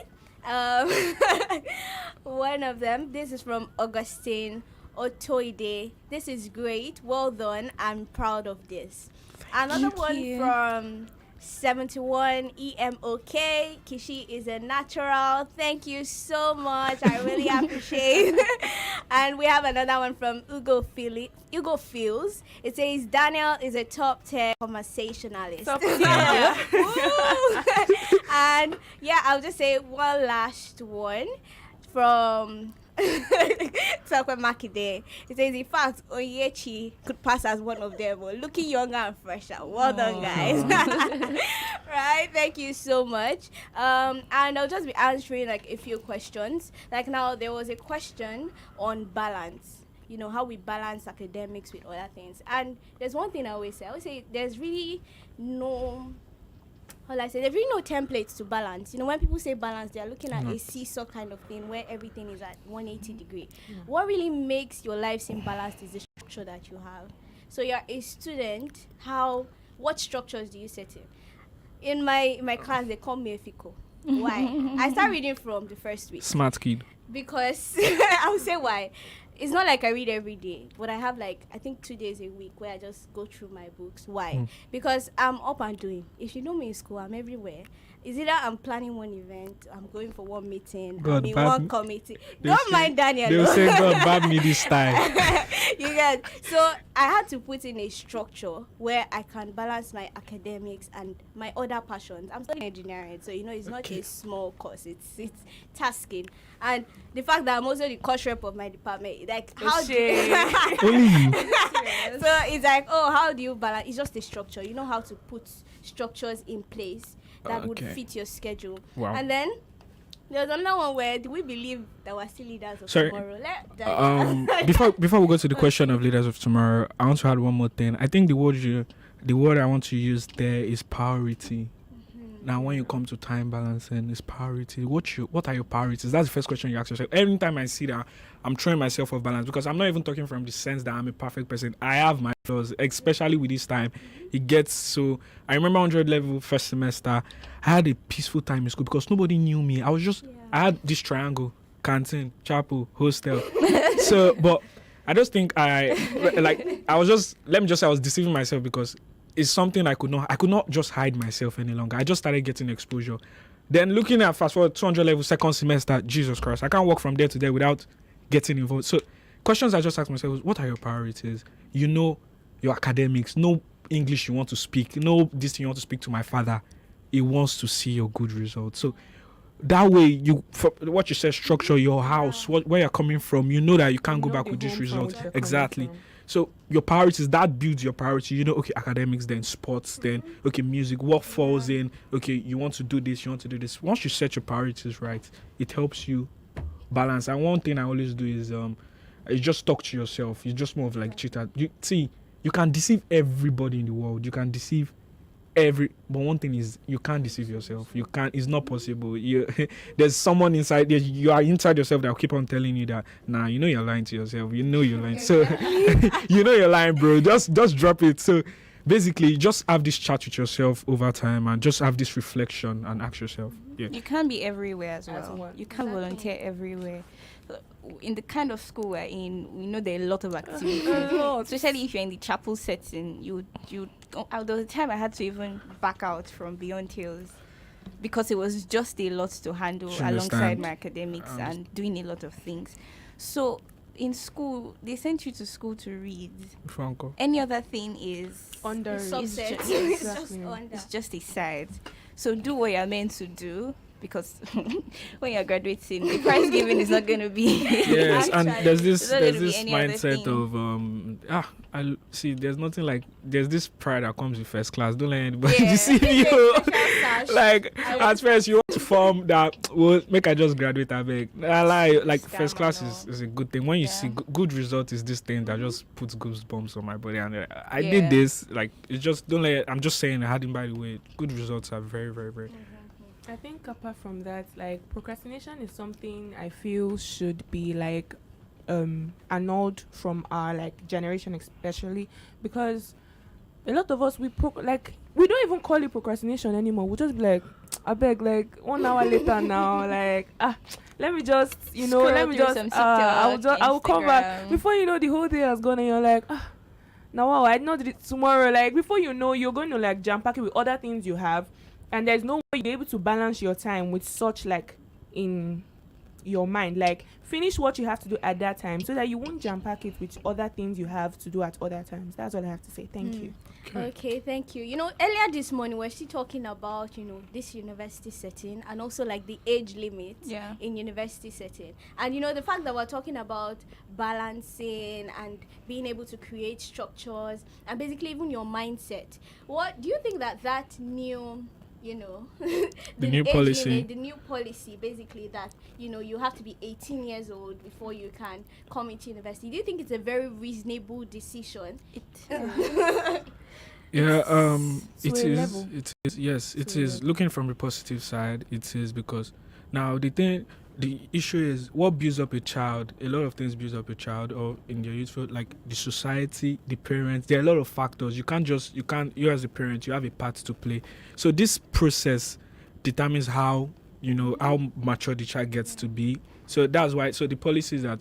Speaker 11: One of them, this is from Augustine Otoide. This is great. Well done. I'm proud of this. Another one from 71 EMOK. Kishi is a natural. Thank you so much. I really appreciate it. And we have another one from Ugo Feels. It says Daniel is a top 10 conversationalist.
Speaker 14: Top 10.
Speaker 11: And yeah, I'll just say one last one from Sakwe Makide. It says, in fact, Oyechi could pass as one of them, looking younger and fresher. Well done, guys. Right? Thank you so much. And I'll just be answering like a few questions. Like now, there was a question on balance. You know, how we balance academics with other things. And there's one thing I always say there's really no... there's really no templates to balance. You know, when people say balance, they're looking at a seesaw kind of thing where everything is at 180 degree. What really makes your life seem balanced is the structure that you have. So you're a student, what structures do you set in? In my class, they call me a FICO. Why? I start reading from the first week.
Speaker 13: Smart kid.
Speaker 11: Because, I'll say why. it's not like I read every day, but I have like I think 2 days a week where I just go through my books. Why? Because I'm up and doing. If you know me in school, I'm everywhere. Is either I'm planning one event, I'm going for one meeting, I'm in one committee. Don't mind Daniel.
Speaker 13: They'll say God bad me this time.
Speaker 11: You get. So I had to put in a structure where I can balance my academics and my other passions. I'm studying engineering, so it's not a small course. It's tasking, and the fact that I'm also the course rep of my department, like how do
Speaker 13: Only you.
Speaker 11: So it's like, how do you balance? It's just a structure. You know how to put structures in place that would fit your schedule.
Speaker 13: Wow.
Speaker 11: And then there's another one where do we believe that we're still leaders of tomorrow?
Speaker 13: Before we go to the question of leaders of tomorrow, I want to add one more thing. I think the word I want to use there is priority. Now, when you come to time balancing, it's priority. What are your priorities? That's the first question you ask yourself. Every time I see that, I'm throwing myself off balance because I'm not even talking from the sense that I'm a perfect person. I have my flaws, especially with this time. It gets so. I remember 100 level first semester. I had a peaceful time in school because nobody knew me. I had this triangle: canteen, chapel, hostel. So, but I just think I was deceiving myself because it's something I could not just hide myself any longer. I just started getting exposure. Then looking at fast forward 200 level second semester, Jesus Christ, I can't walk from there to there without getting involved. So questions I just asked myself was, what are your priorities? Your academics, no English you want to speak, no this thing you want to speak to my father. He wants to see your good results. So that way, what you said, structure your house, where you're coming from, you know that you can't go back with this result. Exactly. So your priorities, that builds your priority. Okay, academics, then sports, then, okay, music, what falls in, okay, you want to do this, you want to do this. Once you set your priorities right, it helps you balance. And one thing I always do is you just talk to yourself. You're just more of like cheater. You can deceive everybody in the world. You can deceive but one thing is you can't deceive yourself. It's not possible. There's someone inside there. You are inside yourself that will keep on telling you that you're lying to yourself. You're lying. So you're lying, bro. Just drop it. So basically just have this chat with yourself over time and just have this reflection and ask yourself. Yeah.
Speaker 12: You can't be everywhere as well. You can't volunteer everywhere. In the kind of school we're in, we know there are a lot of activities, especially if you're in the chapel setting. There was a time I had to even back out from Beyond Tales because it was just a lot to handle alongside my academics and doing a lot of things. So in school, they sent you to school to read.
Speaker 13: Franco.
Speaker 12: Any other thing is
Speaker 14: under.
Speaker 12: It's just a side. So do what you're meant to do. Because when you're graduating, the prize giving is not going to be.
Speaker 13: Yes, and there's this mindset of I see. There's nothing like there's this pride that comes with first class. Don't let anybody deceive you. Like at first you want to form that. Well, make I just graduate. I beg. Like first class is a good thing. When you see good result, is this thing that just puts goosebumps on my body. And I did this. Like it's just don't let. I'm just saying. I had him by the way. Good results are very very very.
Speaker 14: I think apart from that, like procrastination is something I feel should be like annulled from our like generation, especially because a lot of us we don't even call it procrastination anymore. We'll just be like, I beg, like 1 hour later now, like let me just I will come back before you know the whole day has gone and you're like now wow, I know that tomorrow, like before you know you're going to like jam pack it with other things you have. And there's no way you'll be able to balance your time with such like in your mind. Like finish what you have to do at that time so that you won't jam pack it with other things you have to do at other times. That's all I have to say. Thank you.
Speaker 11: Okay, thank you. Earlier this morning we're still talking about, this university setting and also like the age limit in university setting. And the fact that we're talking about balancing and being able to create structures and basically even your mindset. What do you think that new the
Speaker 13: new policy
Speaker 11: limit, the new policy basically that you have to be 18 years old before you can come into university, do you think it's a very reasonable decision?
Speaker 13: It is looking from the positive side. It is because now the issue is what builds up a child. A lot of things builds up a child, or in your youthful, like the society, the parents. There are a lot of factors. You as a parent, you have a part to play. So this process determines how mature the child gets to be. So that's why. So the policy is that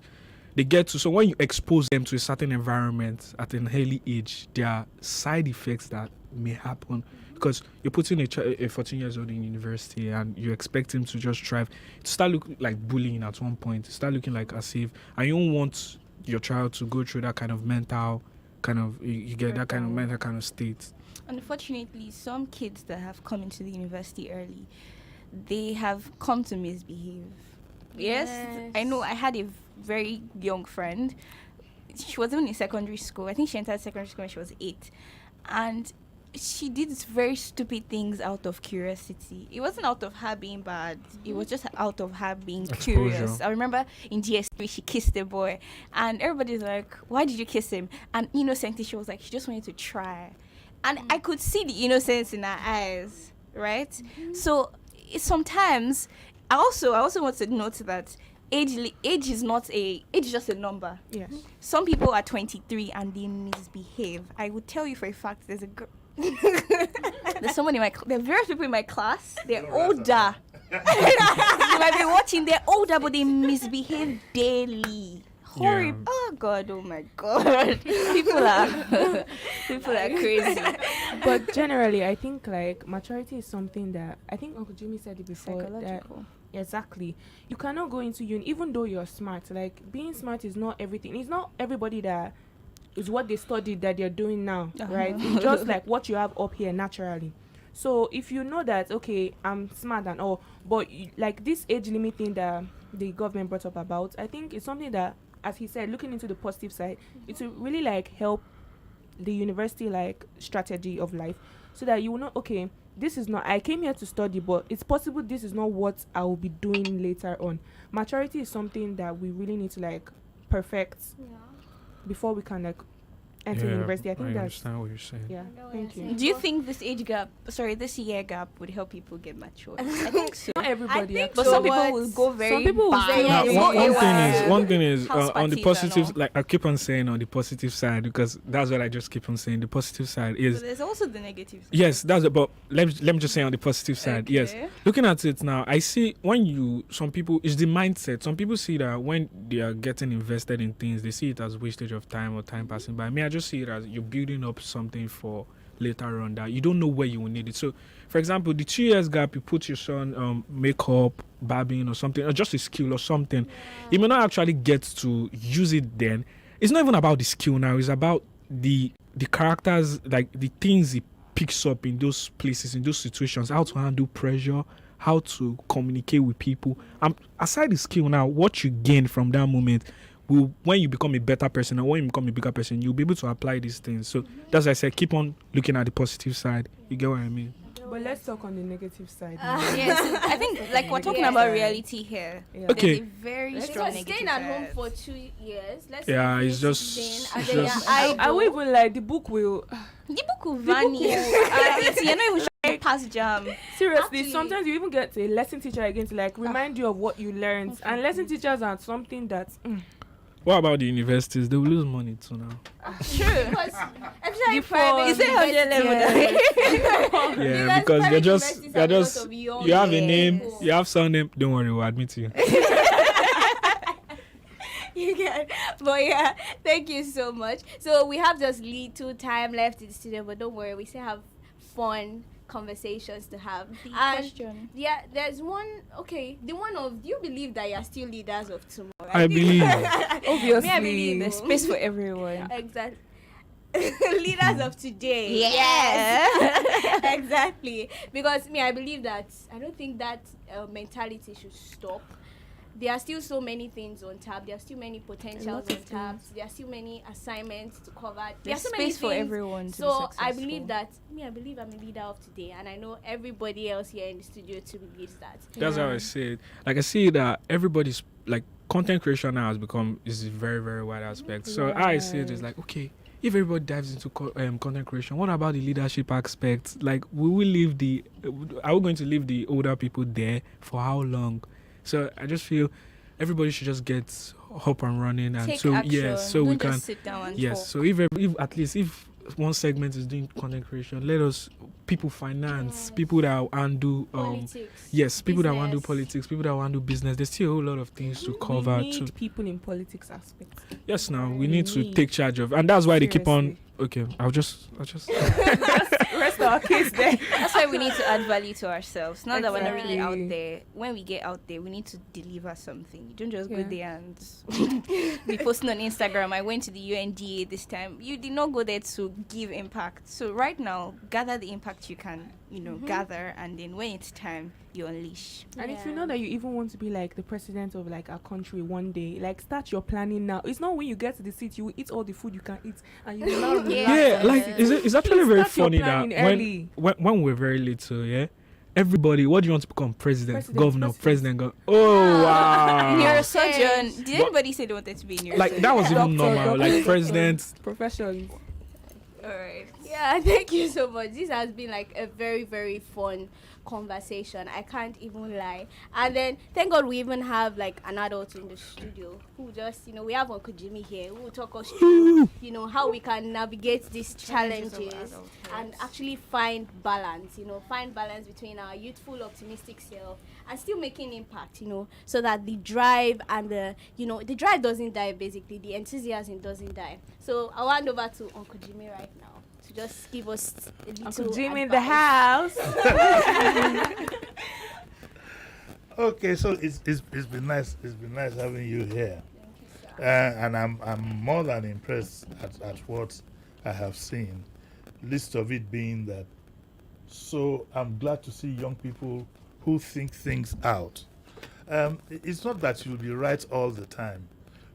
Speaker 13: they get to. So when you expose them to a certain environment at an early age, there are side effects that may happen. Because you're putting a 14 years old in university and you expect him to just thrive. To start looking like bullying at one point. To start looking like as if, and you don't want your child to go through that kind of mental, you get that kind of mental kind of state.
Speaker 12: Unfortunately, some kids that have come into the university early, they have come to misbehave. Yes. I know. I had a very young friend. She was even in secondary school. I think she entered secondary school when she was 8. And she did very stupid things out of curiosity. It wasn't out of her being bad. It was just out of her being curious. I remember in GS3 she kissed a boy, and everybody's like, "Why did you kiss him?" And innocently she was like, she just wanted to try, and I could see the innocence in her eyes, right? So sometimes I also want to note that age is just a number.
Speaker 14: Yes.
Speaker 12: Some people are 23 and they misbehave. I would tell you for a fact there's a girl. There's someone in there are various people in my class. They're older. You might be watching. They're older, but they misbehave daily. Horrible. Oh God. Oh my God. People are crazy.
Speaker 14: But generally, I think like maturity is something that I think Uncle Jimmy said it before.
Speaker 12: Psychological.
Speaker 14: Exactly. You cannot go into uni even though you're smart. Like being smart is not everything. It's not everybody that is what they studied that they're doing now, right? It's just like what you have up here naturally. So if you know that, okay, I'm smart and all, but like this age limit thing that the government brought up about, I think it's something that, as he said, looking into the positive side, it will really like help the university like strategy of life, so that you will know, okay, this is not, I came here to study, but it's possible this is not what I will be doing later on. Maturity is something that we really need to like perfect before we can like enter university. I think that's,
Speaker 13: understand what you're saying.
Speaker 14: Yeah, thank you.
Speaker 12: Do you think this year gap would help people get mature? I think so.
Speaker 14: Not everybody,
Speaker 12: but some people will go very.
Speaker 14: Some people will
Speaker 12: bad.
Speaker 14: say
Speaker 13: one thing is on the positive. Like I keep on saying on the positive side, because that's what I just keep on saying. The positive side is.
Speaker 12: But there's also the negative side.
Speaker 13: Yes, that's about. Let me just say on the positive side.
Speaker 12: Okay.
Speaker 13: Yes, looking at it now, I see some people, it's the mindset. Some people see that when they are getting invested in things, they see it as wastage of time or time passing by. Me, I just see it as you're building up something for later on that you don't know where you will need it. So, for example, the 2 years gap, you put your son makeup, barbing or something, or just a skill or something. You may not actually get to use it then. It's not even about the skill now. It's about the characters, like the things he picks up in those places, in those situations, how to handle pressure, how to communicate with people. Aside the skill now, what you gain from that moment when you become a better person or when you become a bigger person, you'll be able to apply these things. So that's why I said keep on looking at the positive side. You get what I mean?
Speaker 14: But let's talk on the negative side.
Speaker 12: Yes, I think like we're talking about reality here.
Speaker 14: Yeah.
Speaker 13: Okay.
Speaker 12: There's a very strong negative
Speaker 11: staying at
Speaker 12: side.
Speaker 11: home for 2 years. Let's
Speaker 13: It's just.
Speaker 14: I will even like the book will
Speaker 12: vanish. You're not even sure past jam.
Speaker 14: Seriously,
Speaker 11: Actually,
Speaker 14: sometimes you even get a lesson teacher again to like remind you of what you learned. And lesson teachers are something that.
Speaker 13: What about the universities? They will lose money too now.
Speaker 11: True. Because especially private.
Speaker 12: Is it 100 level?
Speaker 13: Yeah, because they're just you have a name, you have surname. Don't worry, we'll admit you.
Speaker 11: You get, but yeah, thank you so much. So we have just little time left in the studio, but don't worry, we still have fun conversations to have.
Speaker 12: The question.
Speaker 11: Yeah, there's one. Okay, the one of, do you believe that you're still leaders of tomorrow?
Speaker 13: I believe.
Speaker 14: Obviously,
Speaker 12: I believe there's space for everyone.
Speaker 11: Exactly. Leaders of today.
Speaker 12: Yes.
Speaker 11: Exactly. Because I believe that I don't think that mentality should stop. There are still so many things on tap. There are still many potentials on tap. There are still many assignments to cover.
Speaker 12: There's
Speaker 11: so
Speaker 12: space
Speaker 11: many
Speaker 12: for
Speaker 11: things.
Speaker 12: everyone to be
Speaker 11: So
Speaker 12: successful.
Speaker 11: I believe that I believe I'm a leader of today, and I know everybody else here in the studio too believes that.
Speaker 13: That's how I see it. Like I see that everybody's like content creation now has become is a very, very wide aspect. So how I see it is like, okay, if everybody dives into content creation, what about the leadership aspect? Like, are we going to leave the older people there for how long? So I just feel everybody should just get up and running, and
Speaker 12: Take
Speaker 13: so
Speaker 12: action.
Speaker 13: yes, so
Speaker 12: Don't
Speaker 13: we
Speaker 12: just
Speaker 13: can
Speaker 12: sit down and
Speaker 13: yes.
Speaker 12: talk.
Speaker 13: So if at least if one segment is doing content creation, let us people finance, people that handle
Speaker 11: Politics,
Speaker 13: yes, people that want to do
Speaker 11: business.
Speaker 13: politics, people that want to do business. There's still a whole lot of things to cover
Speaker 14: We need
Speaker 13: too.
Speaker 14: people in politics aspect.
Speaker 13: Yes, now we
Speaker 14: We
Speaker 13: need to
Speaker 14: need.
Speaker 13: take charge of, and that's why they keep on.
Speaker 14: Seriously.
Speaker 13: Okay, I'll just.
Speaker 14: Rest our case there.
Speaker 12: That's why we need to add value to ourselves. Now that we're not really out
Speaker 14: Exactly.
Speaker 12: there, when we get out there, we need to deliver something. You don't just go
Speaker 14: Yeah.
Speaker 12: there and be posting on Instagram. I went to the UNDA this time. You did not go there to give impact. So right now, gather the impact you can, gather, and then when it's time, you unleash.
Speaker 14: And if you know that you even want to be like the president of like our country one day, like start your planning now. It's not when you get to the seat you will eat all the food you can eat and you will now relax.
Speaker 13: Yeah, like it's actually very
Speaker 14: Start your
Speaker 13: funny that
Speaker 14: planning early.
Speaker 13: when we're very little, yeah. Everybody, what do you want to become? President, governor, president. Oh wow!
Speaker 12: Neurosurgeon. Did anybody say they wanted to be a neurosurgeon?
Speaker 13: Like that was even
Speaker 14: Doctor,
Speaker 13: normal. Like president.
Speaker 14: Profession.
Speaker 11: All right. Yeah, thank you so much. This has been like a very, very fun conversation. I can't even lie. And then thank God we even have like an adult in the studio who just, we have Uncle Jimmy here who will talk us through, how we can navigate these challenges and actually find balance, find balance between our youthful, optimistic self and still making impact, so that the drive and the drive doesn't die basically, the enthusiasm doesn't die. So I'll hand over to Uncle Jimmy right now to just give us a little
Speaker 14: Uncle Jimmy in the
Speaker 11: advice.
Speaker 14: house.
Speaker 10: Okay, so it's been nice. It's been nice having you here, and I'm more than impressed at what I have seen. Least of it being that. So I'm glad to see young people who think things out. It's not that you'll be right all the time,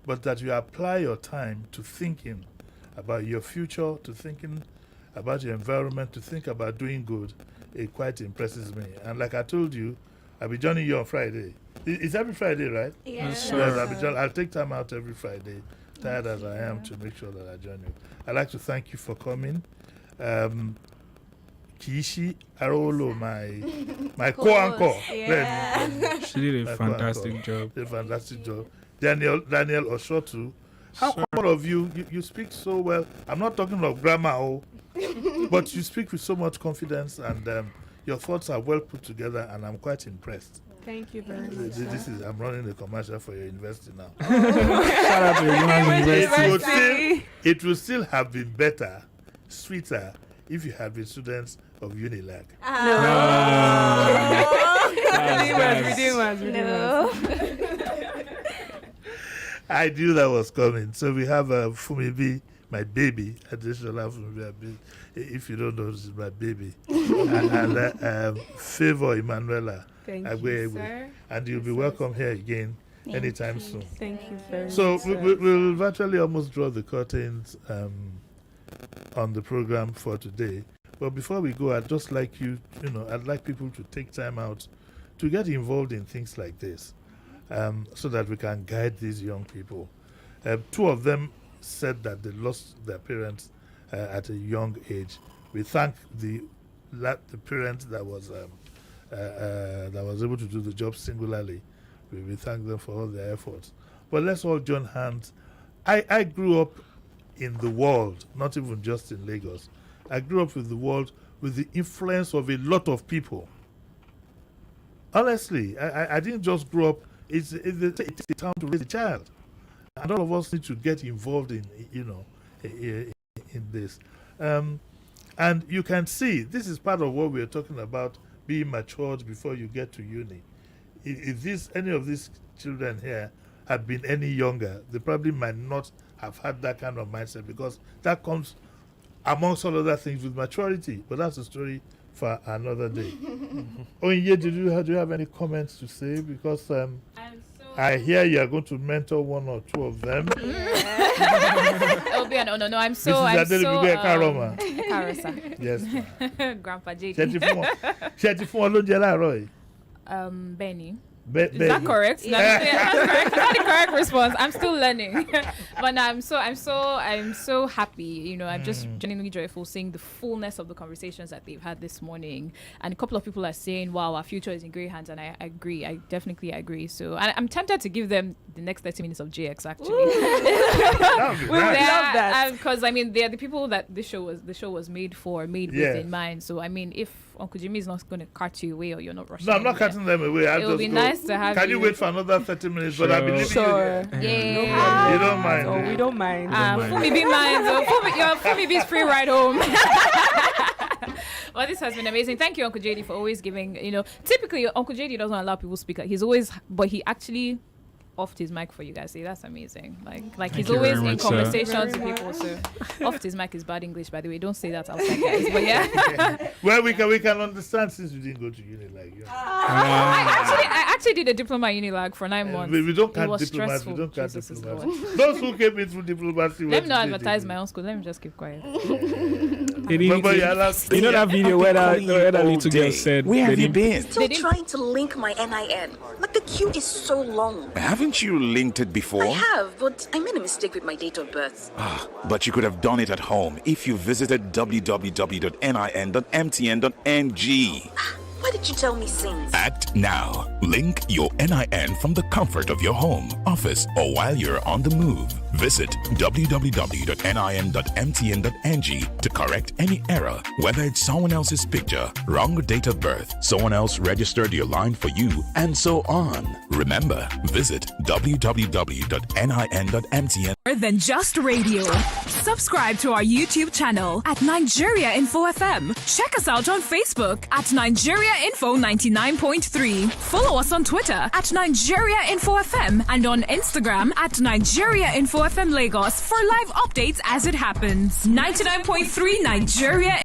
Speaker 10: but that you apply your time to thinking about your future, to thinking about your environment, to think about doing good. It quite impresses me. And like I told you, I'll be joining you on Friday. It's every Friday, right?
Speaker 11: Yes.
Speaker 10: Yes, I'll take time out every Friday, tired as I am, to make sure that I join you. I'd like to thank you for coming. Kishi Arolo, my co-anchor.
Speaker 11: Yeah.
Speaker 13: She did a
Speaker 10: My
Speaker 13: fantastic
Speaker 10: co-anchor.
Speaker 13: job.
Speaker 10: Did a fantastic job. Daniel Oshotu. How one of you speak so well. I'm not talking of grammar, but you speak with so much confidence, and your thoughts are well put together, and I'm quite impressed.
Speaker 14: Thank you very much.
Speaker 10: I'm running a commercial for your university now.
Speaker 13: Shout out to your university.
Speaker 10: It would still have been better, sweeter, if you had been students of Unilag.
Speaker 14: No.
Speaker 10: I knew that was coming. So we have Fumibi, my baby, additional Fumibi. If you don't know, this is my baby. and Favor Emanuela.
Speaker 14: Thank
Speaker 10: Agwe.
Speaker 14: you, sir.
Speaker 10: And you'll be welcome here again anytime soon.
Speaker 14: Thank you very
Speaker 10: So
Speaker 14: much.
Speaker 10: we'll virtually almost draw the curtains on the program for today. But before we go, I'd just like I'd like people to take time out to get involved in things like this, so that we can guide these young people. Two of them said that they lost their parents at a young age. We thank the parent that was able to do the job singularly. We thank them for all their efforts. But let's all join hands. I grew up in the world, not even just in Lagos. I grew up with the world with the influence of a lot of people. Honestly, I didn't just grow up. It's a time to raise a child, and all of us need to get involved in this. And you can see this is part of what we're talking about: being matured before you get to uni. If any of these children here had been any younger, they probably might not have had that kind of mindset, because that comes amongst all other things with maturity. But that's a story for another day. Onye, do you have any comments to say? Because I hear you are going to mentor one or two of them.
Speaker 18: It'll be an honor. No, I'm so.
Speaker 10: Yes,
Speaker 18: Grandpa JD.
Speaker 10: Ṣé ti fún wọn lóúnjẹ láàárọ̀ yìí?
Speaker 18: Benny. Is that correct? No, that's correct. Is that the correct response? I'm still learning, but I'm so happy. You know, I'm just genuinely joyful seeing the fullness of the conversations that they've had this morning. And a couple of people are saying, "Wow, our future is in great hands," and I agree. I definitely agree. So I'm tempted to give them the next 30 minutes of JX. Actually, we love that because I mean they are the people that the show was made with in mind. So I mean, if Uncle Jimmy is not going to cart you away or you're not rushing.
Speaker 10: No, I'm not cutting them away.
Speaker 18: It would be nice to have.
Speaker 10: Can you wait for another 30 minutes? But I believe
Speaker 14: sure.
Speaker 10: you.
Speaker 18: Yeah.
Speaker 10: You don't mind.
Speaker 14: Oh, we don't mind.
Speaker 18: Fumi B minds. Fumi B's free ride home. Well, this has been amazing. Thank you, Uncle JD, for always giving. You know, typically Uncle JD doesn't allow people to speak. But he actually offed his mic for you guys. See, that's amazing. Like he's always in conversations with people. So offed his mic is bad English, by the way. Don't say that outside, guys. But yeah.
Speaker 10: Well, we can understand since we didn't go to Unilag. Yeah.
Speaker 18: I actually did a diploma at Unilag for 9 months.
Speaker 10: We don't count diplomats. We don't count diplomats. Those who came in through diplomacy.
Speaker 18: Let me not advertise my own school. Let me just keep quiet.
Speaker 13: You know that video where that little girl said,
Speaker 9: "Where have you been?" Still trying to link my NIN. Like the queue is so long.
Speaker 8: Haven't you linked it before?
Speaker 9: I have, but I made a mistake with my date of birth.
Speaker 8: But you could have done it at home if you visited www.nin.mtn.ng.
Speaker 9: Why did you tell me since?
Speaker 8: Act now. Link your NIN from the comfort of your home, office, or while you're on the move. Visit www.nin.mtn.ng to correct any error, whether it's someone else's picture, wrong date of birth, someone else registered your line for you, and so on. Remember, visit www.nin.mtn.
Speaker 19: More than just radio. Subscribe to our YouTube channel at Nigeria Info FM. Check us out on Facebook at Nigeria Info 99.3. Follow us on Twitter at Nigeria Info FM and on Instagram at Nigeria Info FM Lagos for live updates as it happens. 99.3 Nigeria